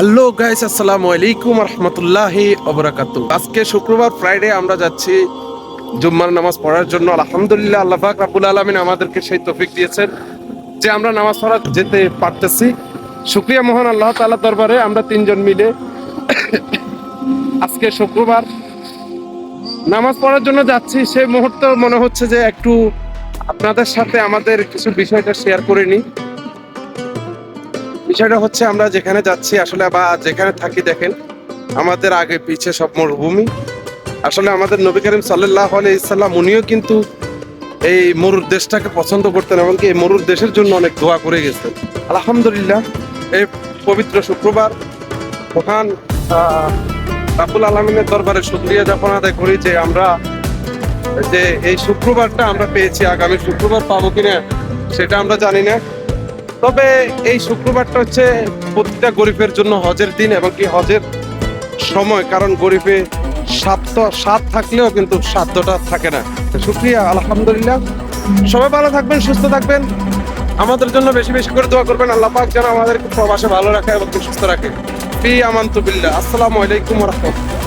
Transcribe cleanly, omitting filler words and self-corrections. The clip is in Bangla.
হ্যালো গাইস, আসসালামু আলাইকুম রহমতুল্লাহি ওবারাকাতুহু। আজকে শুক্রবার ফ্রাইডে আমরা যাচ্ছি জুম্মার নামাজ পড়ার জন্য। আলহামদুলিল্লাহ, আল্লাহ পাক রব্বুল আলামিন আমাদেরকে সেই তৌফিক দিয়েছেন যে আমরা নামাজ পড়া যেতে পারতেছি। শুকরিয়া মহান আল্লাহ তাআলার দরবারে। আমরা তিনজন মিলে আজকে শুক্রবার নামাজ পড়ার জন্য যাচ্ছি। সেই মুহূর্তে মনে হচ্ছে যে একটু আপনাদের সাথে আমাদের কিছু বিষয়টা শেয়ার করে নিই। বিষয়টা হচ্ছে, আমরা যেখানে যাচ্ছি আসলে বা যেখানে থাকি, দেখেন আমাদের আগে পিছে সব মরুভূমি। আসলে আমাদের নবী করিম সাল্লাল্লাহু আলাইহি সাল্লাম উনিও কিন্তু এই মরুর দেশটাকে পছন্দ করতেন, এমনকি এই মরুর দেশের জন্য অনেক দোয়া করে গেছেন। আলহামদুলিল্লাহ, এই পবিত্র শুক্রবার মহান রাব্বুল আলামিনের দরবারে শুকরিয়া জ্ঞাপন আদায় করি যে আমরা যে এই শুক্রবারটা আমরা পেয়েছি। আগামী শুক্রবার পাবো কিনা সেটা আমরা জানি না, তবে এই শুক্রবারটা হচ্ছে প্রতিটা গরিবের জন্য হজের দিন এবং কি হজের সময়। কারণ গরিবে স্বাদ থাকলেও কিন্তু সাধ্যটা থাকে না। শুকরিয়া, আলহামদুলিল্লাহ। সবাই ভালো থাকবেন, সুস্থ থাকবেন, আমাদের জন্য বেশি বেশি করে দোয়া করবেন। আল্লাহ পাক যেন আমাদেরকে প্রবাসে ভালো রাখে এবং সুস্থ রাখে। ফি আমানতু বিল্লাহ। আসসালামু আলাইকুম ওয়া রাহমাতুল্লাহ।